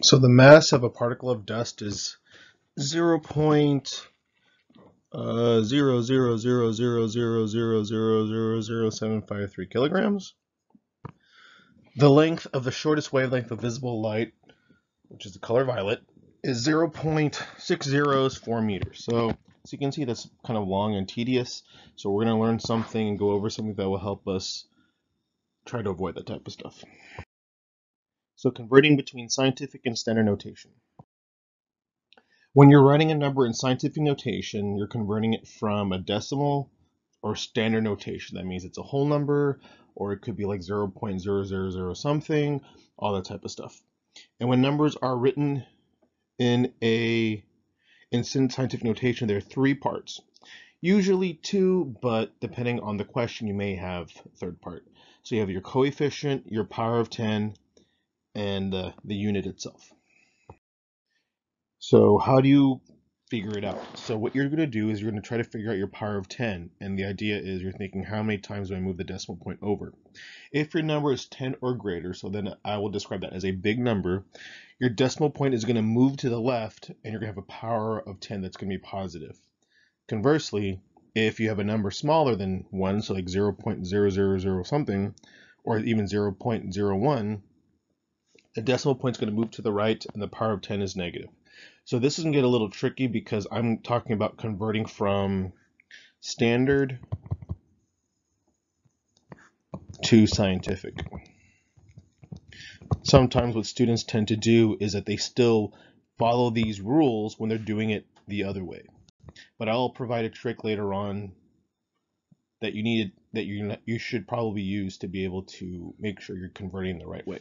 So the mass of a particle of dust is 0.0000000000753 kilograms. The length of the shortest wavelength of visible light, which is the color violet, is 0.604 meters. So as you can see, that's kind of long and tedious. So we're going to learn something and go over something that will help us try to avoid that type of stuff. So converting between scientific and standard notation. When you're writing a number in scientific notation, you're converting it from a decimal or standard notation. That means it's a whole number, or it could be like 0.000 something, all that type of stuff. And when numbers are written in scientific notation, there are three parts. Usually two, but depending on the question, you may have a third part. So you have your coefficient, your power of 10, and the unit itself. So how do you figure it out? So what you're going to do is you're going to try to figure out your power of 10. And the idea is you're thinking, how many times do I move the decimal point over? If your number is 10 or greater, so then I will describe that as a big number, your decimal point is going to move to the left and you're going to have a power of 10 that's going to be positive. Conversely, if you have a number smaller than 1, so like 0.000 something, or even 0.01, the decimal point is going to move to the right and the power of 10 is negative. So this is going to get a little tricky because I'm talking about converting from standard to scientific. Sometimes what students tend to do is that they still follow these rules when they're doing it the other way. But I'll provide a trick later on that you should probably use to be able to make sure you're converting the right way.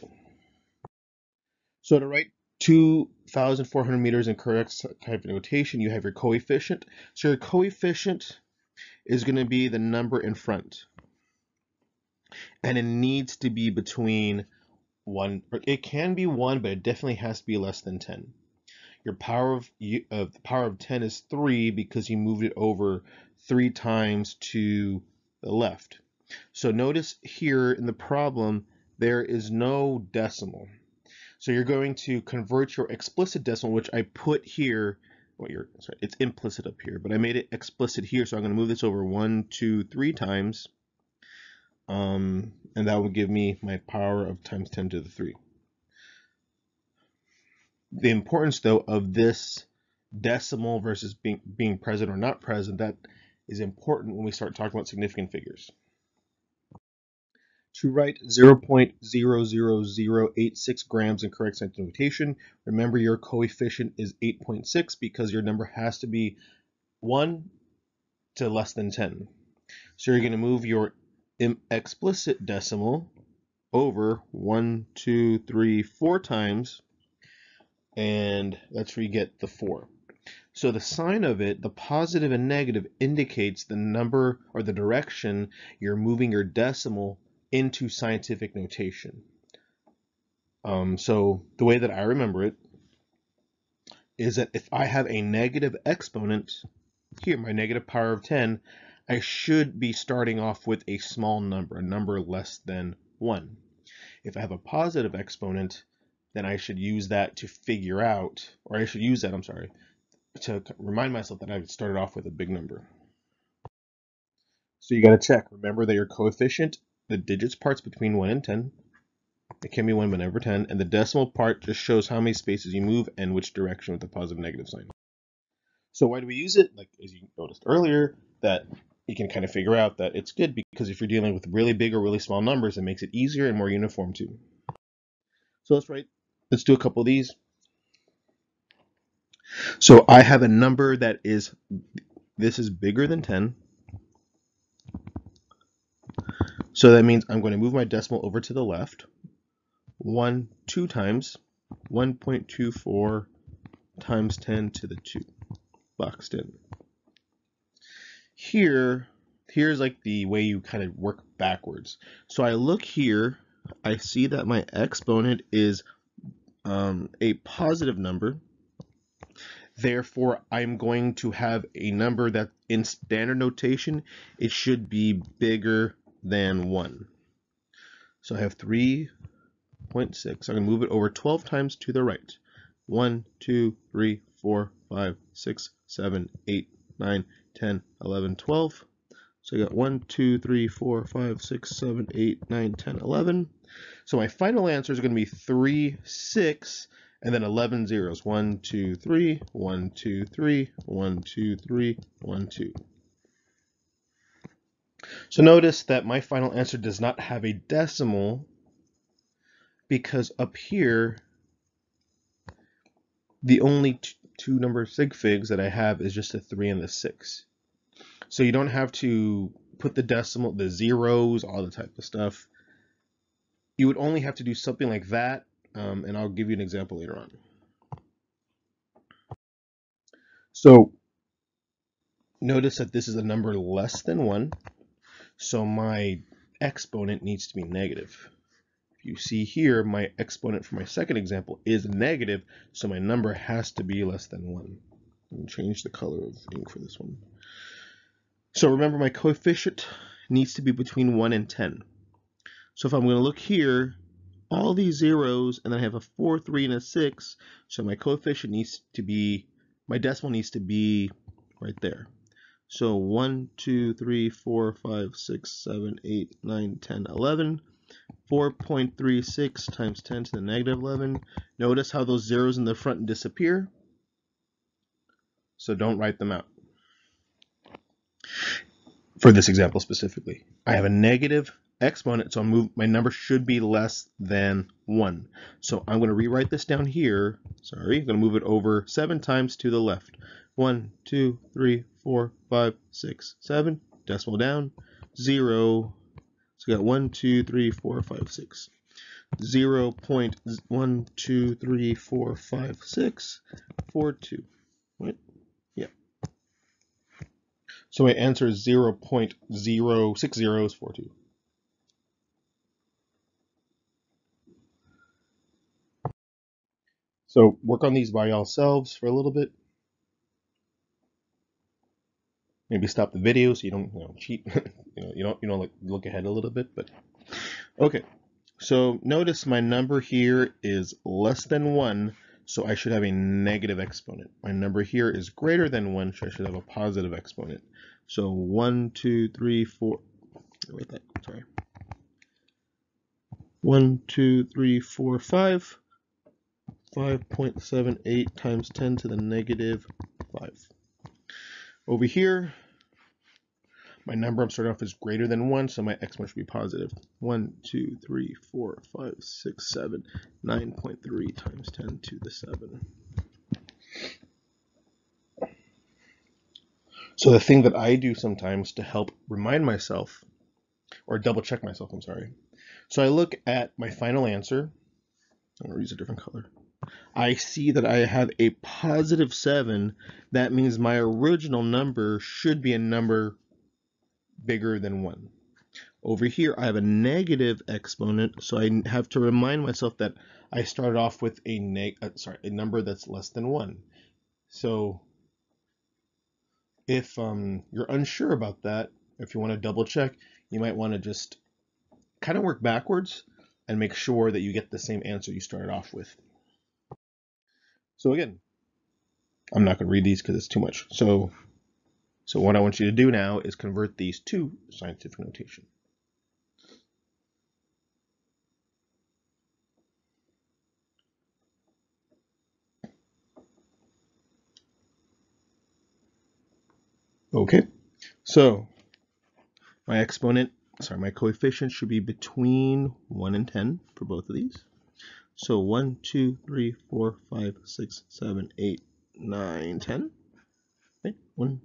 So to write 2,400 meters in correct type of notation, you have your coefficient. So your coefficient is going to be the number in front. And it needs to be between 1, it can be 1, but it definitely has to be less than 10. Your power of 10 is 3 because you moved it over 3 times to the left. So notice here in the problem, there is no decimal. So you're going to convert your explicit decimal, which I put here. Well, it's implicit up here, but I made it explicit here. So I'm going to move this over 1, 2, 3 times. And that would give me my power of times 10 to the 3. The importance, though, of this decimal versus being present or not present, that is important when we start talking about significant figures. To write 0.00086 grams in correct scientific notation, remember your coefficient is 8.6 because your number has to be 1 to less than 10. So you're going to move your explicit decimal over 1, 2, 3, 4 times, and that's where you get the 4. So the sign of it, the positive and negative, indicates the number or the direction you're moving your decimal into scientific notation. So the way that I remember it is that if I have a negative exponent here, my negative power of 10, I should be starting off with a small number, a number less than 1. If I have a positive exponent, then I should use that to figure out, or I should use that, to remind myself that I started off with a big number. So you got to check. Remember that your coefficient, the digits part's between 1 and 10. It can be 1 but never 10. And the decimal part just shows how many spaces you move and which direction with the positive and negative sign. So why do we use it? Like, as you noticed earlier, that you can kind of figure out that it's good because if you're dealing with really big or really small numbers, it makes it easier and more uniform too. So let's do a couple of these. So I have a number that this is bigger than 10. So that means I'm going to move my decimal over to the left. 2 times 1.24 times 10 to the 2 boxed in. Here's like the way you kind of work backwards. So I look here, I see that my exponent is a positive number. Therefore, I'm going to have a number that in standard notation, it should be bigger than 1. So I have 3.6. I'm going to move it over 12 times to the right. 1, 2, 3, 4, 5, 6, 7, 8, 9, 10, 11, 12. So I got 1, 2, 3, 4, 5, 6, 7, 8, 9, 10, 11. So my final answer is going to be 3, 6, and then 11 zeros. 1, 2, 3, 1, 2, 3, 1, 2, 3, 1, 2. So notice that my final answer does not have a decimal because up here, the only two number sig figs that I have is just a 3 and the 6. So you don't have to put the decimal, the zeros, all the type of stuff. You would only have to do something like that, and I'll give you an example later on. So notice that this is a number less than 1, so my exponent needs to be negative. If you see here, my exponent for my second example is negative, so my number has to be less than 1. Let me change the color of the ink for this one. So remember, my coefficient needs to be between 1 and 10. So if I'm going to look here, all these zeros, and then I have a 4, 3, and a 6, so my coefficient needs to be, my decimal needs to be right there. So 1, 2, 3, 4, 5, 6, 7, 8, 9, 10, 11. 4.36 times 10 to the negative 11. Notice how those zeros in the front disappear. So don't write them out. For this example specifically, I have a negative exponent, so my number should be less than 1. So I'm going to rewrite this down here. Sorry, I'm going to move it over 7 times to the left. 1, 2, 3, 4, 5, 6, 7. Decimal down. 0. So we got 1, 2, 3, 4, 5, 6. 0.123454642. Right? Yeah. So my answer is 0.06042. So work on these by yourselves for a little bit. Maybe stop the video so you don't cheat. you don't like look ahead a little bit, but okay. So notice my number here is less than 1, so I should have a negative exponent. My number here is greater than 1, so I should have a positive exponent. So 1, 2, 3, 4. Wait, sorry. 1, 2, 3, 4, 5. 5.78 times 10 to the negative 5. Over here, my number I'm starting off is greater than 1, so my exponent should be positive. 1, 2, 3, 4, 5, 6, 7, 9.3 times 10 to the 7. So the thing that I do sometimes to help remind myself, or double check myself, I'm sorry. So I look at my final answer. I'm going to use a different color. I see that I have a positive 7. That means my original number should be a number bigger than 1. Over here, I have a negative exponent, so I have to remind myself that I started off with a number that's less than 1. So if you're unsure about that, if you want to double check, you might want to just kind of work backwards and make sure that you get the same answer you started off with. So again, I'm not going to read these because it's too much. So what I want you to do now is convert these to scientific notation. Okay, so my coefficient should be between 1 and 10 for both of these. So 1, 2, 3, 4, 5, 6, 7, 8, 9, 10. Okay, 1,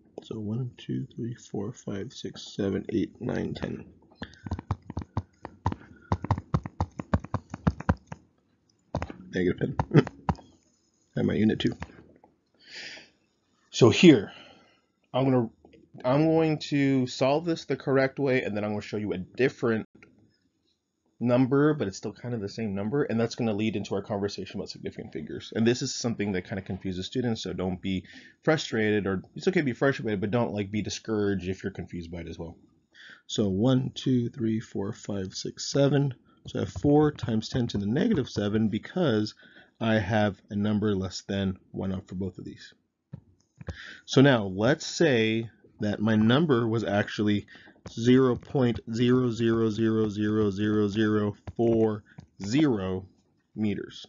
2, 3, 4, 5, 6, 7, 8, 9, 10. Negative 10. And my unit 2. So here, I'm going to solve this the correct way, and then I'm going to show you a different number, but it's still kind of the same number, and that's going to lead into our conversation about significant figures. And this is something that kind of confuses students, so don't be frustrated, or it's okay to be frustrated, but don't be discouraged if you're confused by it as well. So 1, 2, 3, 4, 5, 6, 7. So I have 4 times 10 to the negative 7 because I have a number less than 1 for both of these. So now let's say that my number was actually 0.0000040 meters.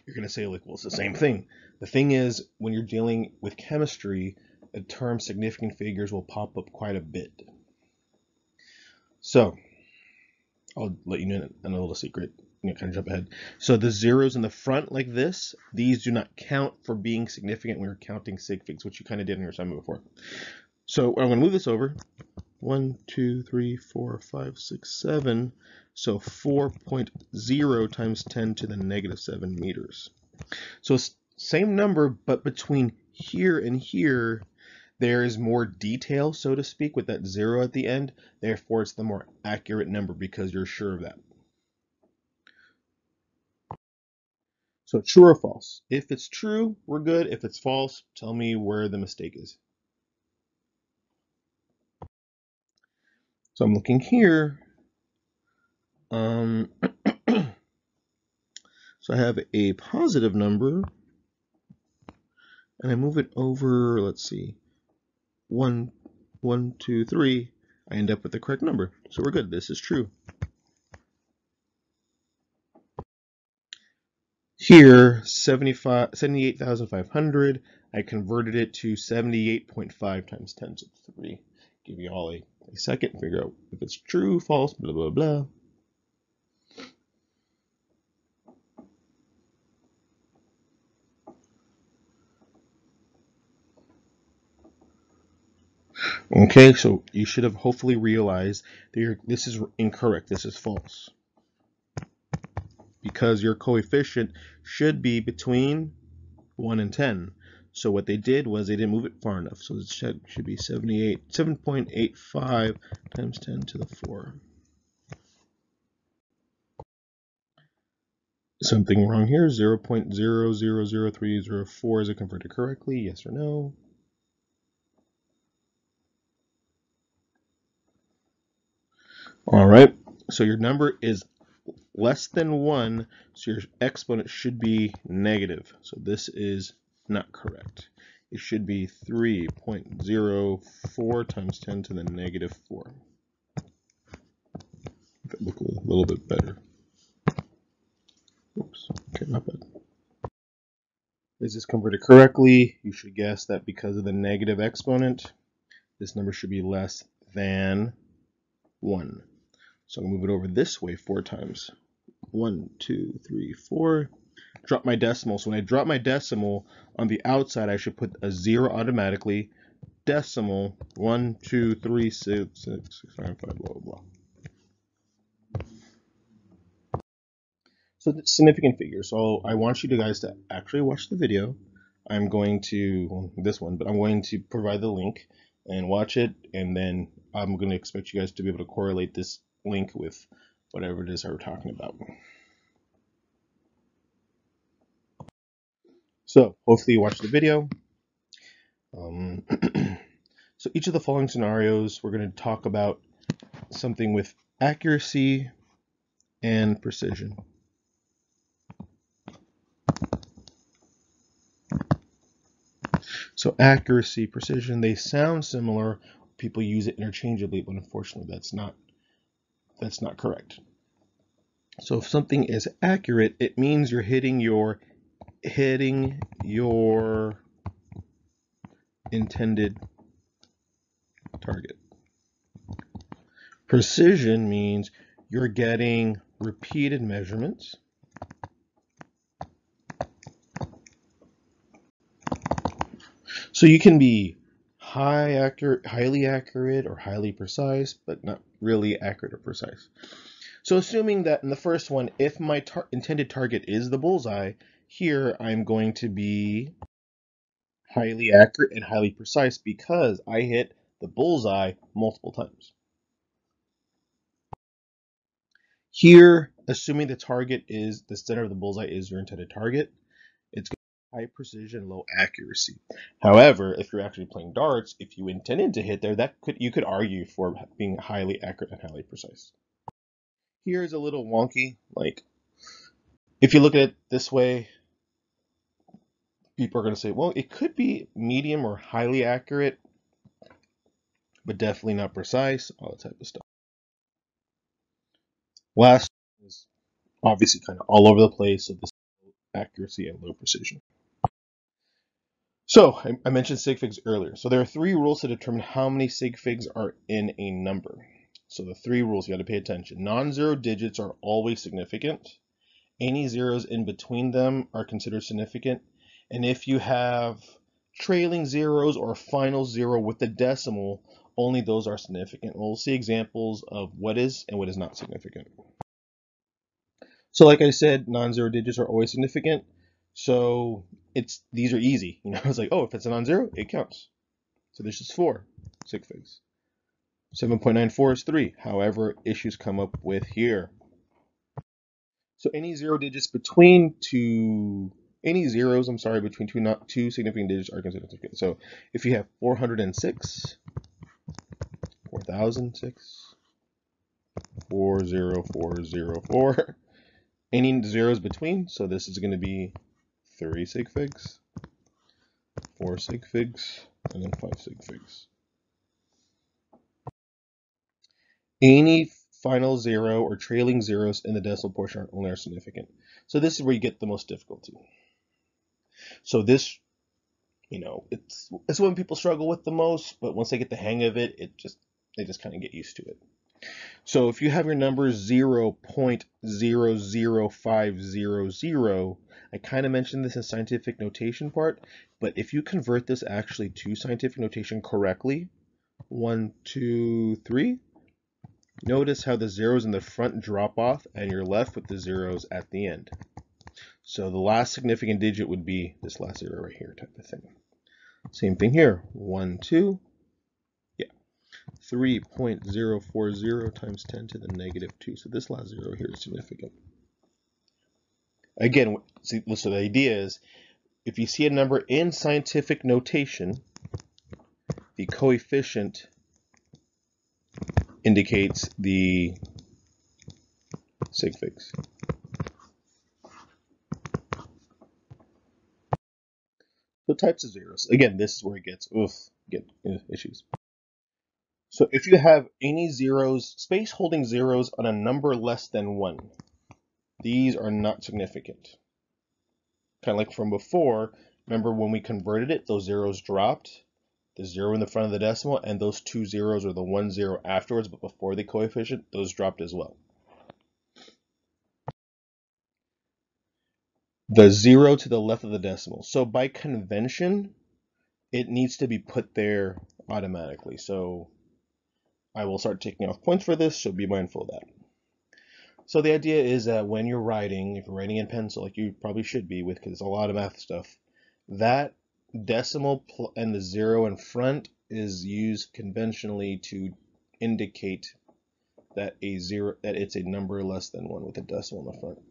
You're going to say, like, well, it's the same thing. The thing is, when you're dealing with chemistry, the term significant figures will pop up quite a bit. So I'll let you know a little secret. Kind of jump ahead. So the zeros in the front like this, these do not count for being significant when you're counting sig figs, which you kind of did in your assignment before. So I'm going to move this over. 1, 2, 3, 4, 5, 6, 7. So 4.0 times 10 to the negative 7 meters. So same number, but between here and here, there is more detail, so to speak, with that 0 at the end. Therefore, it's the more accurate number because you're sure of that. So true or false? If it's true, we're good. If it's false, tell me where the mistake is. So I'm looking here. So I have a positive number, and I move it over, let's see, 1, 1, 2, 3. I end up with the correct number. So we're good. This is true. Here, 78,500, I converted it to 78.5 times 10 to the 3. Give you all a second to figure out if it's true, false, blah, blah, blah. Okay, so you should have hopefully realized that this is incorrect. This is false. Because your coefficient should be between 1 and 10. So what they did was they didn't move it far enough. So it should be 7.85 times 10 to the 4. Something wrong here. 0.000304. Is it converted correctly? Yes or no? All right. So your number is less than 1, so your exponent should be negative. So this is not correct. It should be 3.04 times 10 to the negative 4. That look a little bit better. Oops. Okay, not bad. Is this converted correctly? You should guess that because of the negative exponent, this number should be less than 1. So I'm going to move it over this way 4 times. 1, 2, 3, 4. Drop my decimal. So when I drop my decimal on the outside, I should put a 0 automatically. Decimal 1, 2, 3, 6, 6, 5, blah, blah, blah. So the significant figures. So I want you guys to actually watch the video. I'm going to, well, this one, but I'm going to provide the link and watch it. And then I'm going to expect you guys to be able to correlate this link with whatever it is that we're talking about. So hopefully you watch the video. So each of the following scenarios, we're going to talk about something with accuracy and precision. So accuracy, precision, they sound similar. People use it interchangeably, but unfortunately that's not correct. So if something is accurate, it means you're hitting your intended target. Precision means you're getting repeated measurements. So you can be highly accurate, or highly precise, but not really accurate or precise. So assuming that in the first one, if my intended target is the bullseye, here I'm going to be highly accurate and highly precise because I hit the bullseye multiple times. Here, assuming the target is the center of the bullseye is your intended target, it's going to be high precision, low accuracy. However, if you're actually playing darts, if you intended to hit there, you could argue for being highly accurate and highly precise. Here is a little wonky, like If you look at it this way, people are going to say, well, it could be medium or highly accurate, but definitely not precise, all that type of stuff. Last is obviously kind of all over the place, so this accuracy and low precision. So I mentioned sig figs earlier. So there are 3 rules to determine how many sig figs are in a number. So the 3 rules, you got to pay attention. Non-zero digits are always significant. Any zeros in between them are considered significant. And if you have trailing zeros or final zero with the decimal, only those are significant. We'll see examples of what is and what is not significant. So like I said, non-zero digits are always significant. So these are easy. It's like, oh, if it's a non-zero, it counts. So there's just 4 sig figs. 7.94 is 3. However, issues come up with here. So any zero digits between any zeros, between two significant digits are considered significant. So if you have 406, 4006, 40404, any zeros between, so this is going to be 3 sig figs, 4 sig figs, and then 5 sig figs. Any final zero or trailing zeros in the decimal portion only are significant. So this is where you get the most difficulty. So this, it's when people struggle with the most, but once they get the hang of it, they just kind of get used to it. So if you have your number 0.00500, I kind of mentioned this in scientific notation part, but if you convert this actually to scientific notation correctly, 1, 2, 3, notice how the zeros in the front drop off and you're left with the zeros at the end. So the last significant digit would be this last zero right here type of thing. Same thing here, 1, 2, 3.040 times 10 to the negative 2. So this last zero here is significant. Again, so the idea is, if you see a number in scientific notation, the coefficient indicates the sig figs. So types of zeros. Again, this is where it gets issues. So if you have any zeros, space holding zeros on a number less than 1, these are not significant. Kind of like from before, remember when we converted it, those zeros dropped. The 0 in the front of the decimal, and those 2 zeros or the 1 0 afterwards, but before the coefficient, those dropped as well. The 0 to the left of the decimal. So by convention, it needs to be put there automatically. So I will start taking off points for this, so be mindful of that. So the idea is that when you're writing, if you're writing in pencil, like you probably should be with, because it's a lot of math stuff, that decimal and the 0 in front is used conventionally to indicate that it's a number less than 1 with a decimal in the front.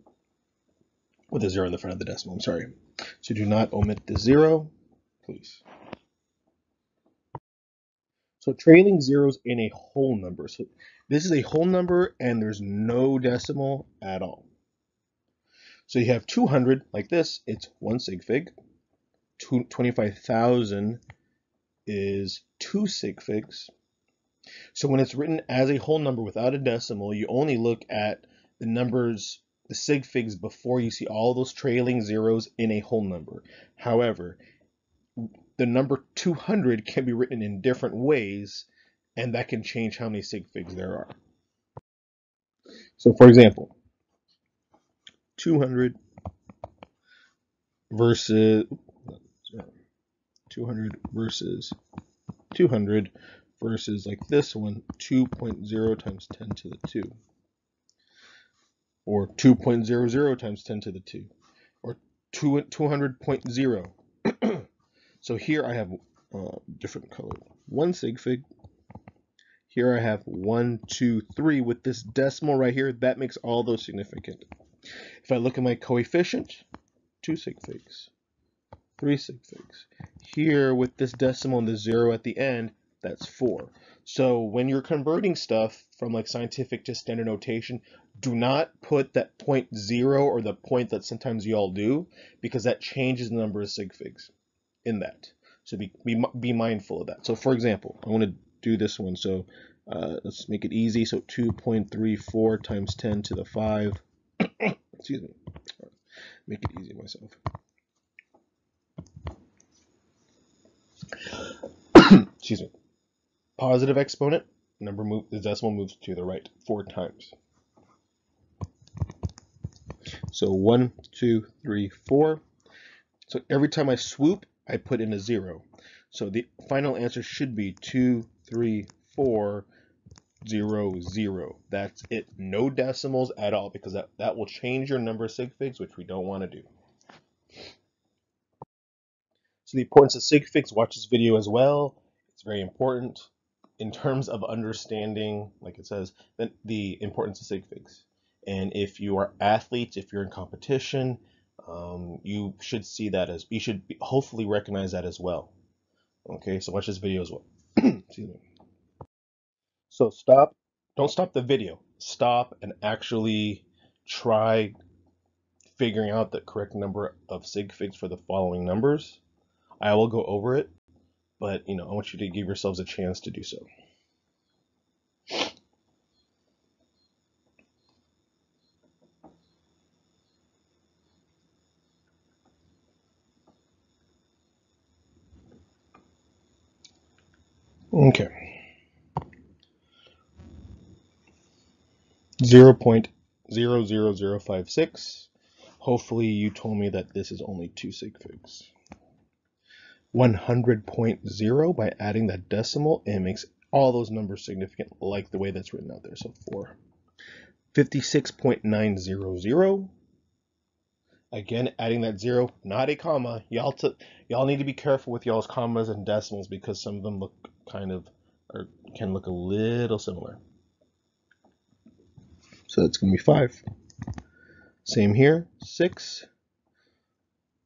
With a 0 in the front of the decimal, I'm sorry. So do not omit the 0, please. So trailing zeros in a whole number. So this is a whole number and there's no decimal at all. So you have 200 like this, it's 1 sig fig. 25,000 is 2 sig figs. So when it's written as a whole number without a decimal, you only look at the numbers, the sig figs, before you see all those trailing zeros in a whole number. However, the number 200 can be written in different ways, and that can change how many sig figs there are. So for example, 200 versus 200 versus 200 versus like this one, 2.0 times 10 to the 2. Or 2.00 times 10 to the 2. Or 200.0. So here I have different color. 1 sig fig. Here I have 1, 2, 3 with this decimal right here. That makes all those significant. If I look at my coefficient, 2 sig figs, 3 sig figs. Here with this decimal and the 0 at the end, that's 4. So when you're converting stuff from like scientific to standard notation, Do not put that 0.0 or the point that sometimes you all do, because that changes the number of sig figs in that. So be mindful of that. So for example, I want to do this one. So let's make it easy. So 2.34 times 10 to the 5. Excuse me. Make it easy myself. Excuse me. Positive exponent, the decimal moves to the right 4 times. So 1, 2, 3, 4. So every time I swoop, I put in a 0. So the final answer should be 2, 3, 4, 0, 0. That's it. No decimals at all, because that will change your number of sig figs, which we don't want to do. So the importance of sig figs, watch this video as well. It's very important in terms of understanding, like it says, the importance of sig figs. And if you are athletes, if you're in competition, you should see that as, you should hopefully recognize that as well. Okay, so watch this video as well. Excuse me. So don't stop the video. Stop and actually try figuring out the correct number of sig figs for the following numbers. I will go over it, but I want you to give yourselves a chance to do so. Okay. 0.00056. Hopefully you told me that this is only 2 sig figs. 100.0, by adding that decimal, it makes all those numbers significant, like the way that's written out there. So 4. 56.900. Again, adding that 0, not a comma. Y'all need to be careful with y'all's commas and decimals, because some of them look can look a little similar. So that's going to be 5. Same here, 6.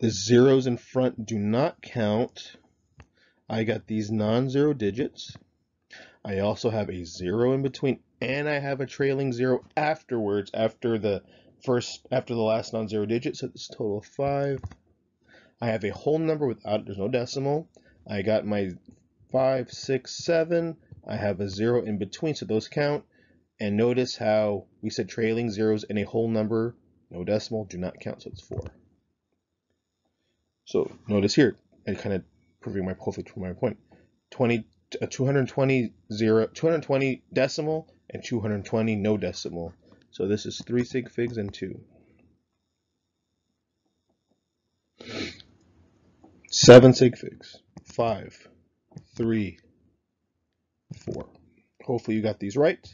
The zeros in front do not count. I got these non-zero digits. I also have a 0 in between, and I have a trailing 0 afterwards, after the last non-zero digit. So it's a total of 5. I have a whole number there's no decimal. I got my 5, 6, 7. I have a 0 in between, so those count. And notice how we said trailing zeros and a whole number, no decimal, do not count, so it's 4. So notice here, I kind of proving my point. 220 decimal and 220 no decimal. So this is 3 sig figs and 2. 7 sig figs. 5, 3, 4. Hopefully you got these right.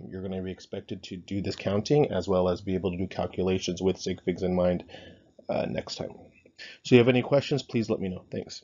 You're going to be expected to do this counting as well as be able to do calculations with sig figs in mind next time. So if you have any questions, please let me know. Thanks.